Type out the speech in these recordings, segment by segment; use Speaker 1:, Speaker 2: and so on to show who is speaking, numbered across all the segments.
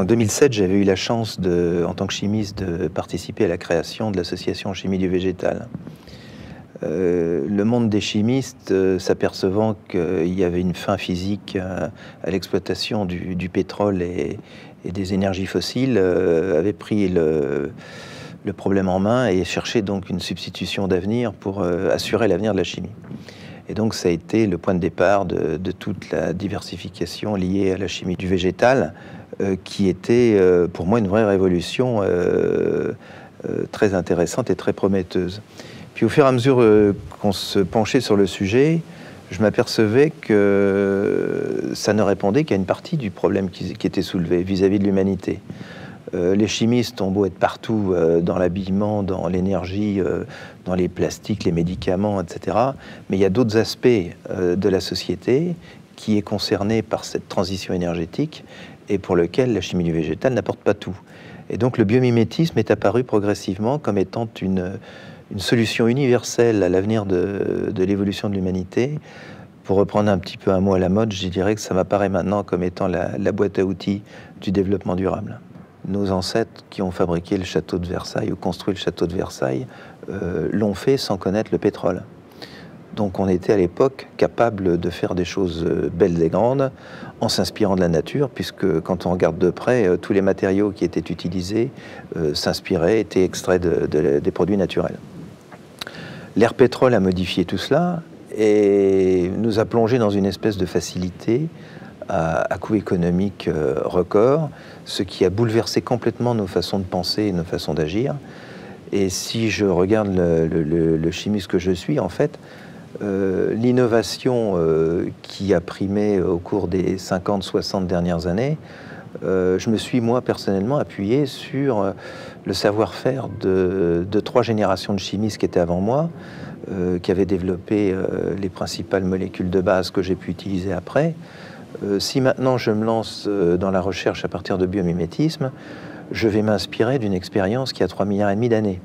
Speaker 1: En 2007, j'avais eu la chance, en tant que chimiste, de participer à la création de l'association Chimie du végétal. Le monde des chimistes, s'apercevant qu'il y avait une fin physique à l'exploitation du pétrole et des énergies fossiles, avait pris le problème en main et cherchait donc une substitution d'avenir pour assurer l'avenir de la chimie. Et donc ça a été le point de départ de toute la diversification liée à la chimie du végétal, qui était pour moi une vraie révolution très intéressante et très prometteuse. Puis au fur et à mesure qu'on se penchait sur le sujet, je m'apercevais que ça ne répondait qu'à une partie du problème qui était soulevé vis-à-vis de l'humanité. Les chimistes ont beau être partout, dans l'habillement, dans l'énergie, dans les plastiques, les médicaments, etc. Mais il y a d'autres aspects de la société qui est concernée par cette transition énergétique et pour lequel la chimie du végétal n'apporte pas tout. Et donc le biomimétisme est apparu progressivement comme étant une solution universelle à l'avenir de l'évolution de l'humanité. Pour reprendre un petit peu un mot à la mode, je dirais que ça m'apparaît maintenant comme étant la boîte à outils du développement durable. Nos ancêtres qui ont fabriqué le château de Versailles ou construit le château de Versailles l'ont fait sans connaître le pétrole. Donc on était à l'époque capable de faire des choses belles et grandes en s'inspirant de la nature, puisque quand on regarde de près, tous les matériaux qui étaient utilisés s'inspiraient, étaient extraits des produits naturels. L'ère pétrole a modifié tout cela et nous a plongé dans une espèce de facilité à coût économique record, ce qui a bouleversé complètement nos façons de penser et nos façons d'agir. Et si je regarde le chimiste que je suis, en fait, l'innovation qui a primé au cours des 50-60 dernières années, je me suis, moi, personnellement, appuyé sur le savoir-faire de 3 générations de chimistes qui étaient avant moi, qui avaient développé les principales molécules de base que j'ai pu utiliser après. Si maintenant je me lance dans la recherche à partir de biomimétisme, je vais m'inspirer d'une expérience qui a 3,5 milliards d'années.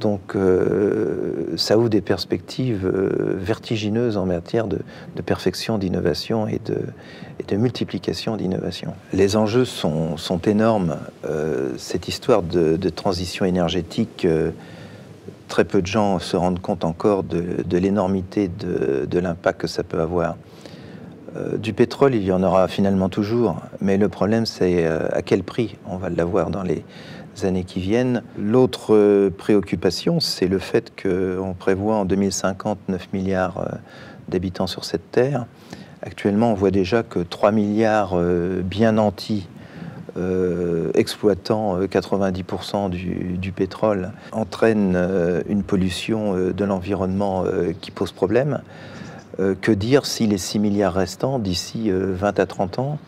Speaker 1: Donc ça ouvre des perspectives vertigineuses en matière de perfection, d'innovation et de multiplication d'innovation. Les enjeux sont énormes. Cette histoire de transition énergétique, très peu de gens se rendent compte encore de l'énormité de l'impact que ça peut avoir. Du pétrole, il y en aura finalement toujours, mais le problème, c'est à quel prix on va l'avoir dans les années qui viennent. L'autre préoccupation, c'est le fait qu'on prévoit en 2050 9 milliards d'habitants sur cette Terre. Actuellement, on voit déjà que 3 milliards bien nantis, exploitant 90% du pétrole, entraînent une pollution de l'environnement qui pose problème. Que dire si les 6 milliards restants, d'ici 20 à 30 ans,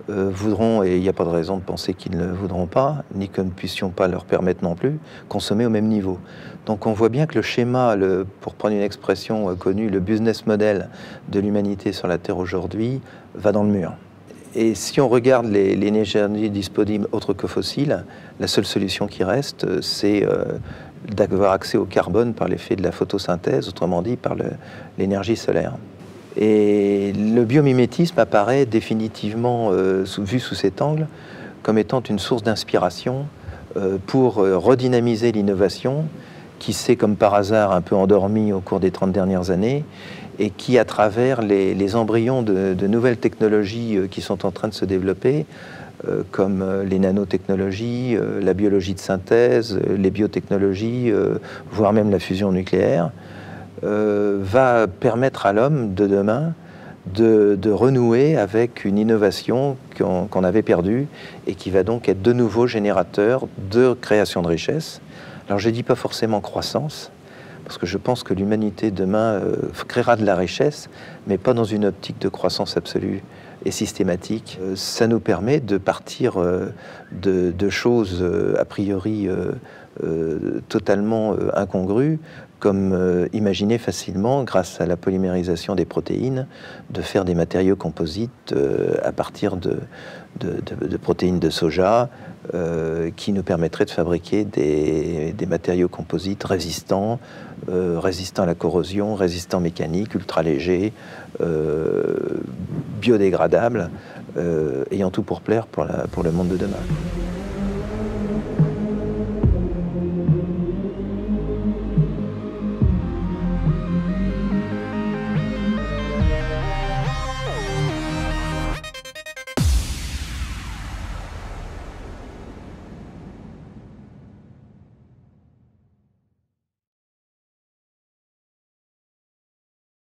Speaker 1: voudront, et il n'y a pas de raison de penser qu'ils ne voudront pas, ni que nous ne puissions pas leur permettre non plus, consommer au même niveau. Donc on voit bien que le schéma, pour prendre une expression connue, le business model de l'humanité sur la Terre aujourd'hui, va dans le mur. Et si on regarde les énergies disponibles autres que fossiles, la seule solution qui reste, c'est d'avoir accès au carbone par l'effet de la photosynthèse, autrement dit par l'énergie solaire. Et le biomimétisme apparaît définitivement, vu sous cet angle, comme étant une source d'inspiration pour redynamiser l'innovation qui s'est, comme par hasard, un peu endormie au cours des 30 dernières années et qui, à travers les embryons de nouvelles technologies qui sont en train de se développer, comme les nanotechnologies, la biologie de synthèse, les biotechnologies, voire même la fusion nucléaire, va permettre à l'homme de demain de renouer avec une innovation qu'on avait perdue et qui va donc être de nouveau générateur de création de richesse. Alors je ne dis pas forcément croissance, parce que je pense que l'humanité demain créera de la richesse, mais pas dans une optique de croissance absolue et systématique. Ça nous permet de partir de choses a priori totalement incongrues, comme imaginer facilement, grâce à la polymérisation des protéines, de faire des matériaux composites à partir de protéines de soja, qui nous permettraient de fabriquer des matériaux composites résistants, résistants à la corrosion, résistants mécaniques, ultra légers, biodégradables, ayant tout pour plaire pour le monde de demain.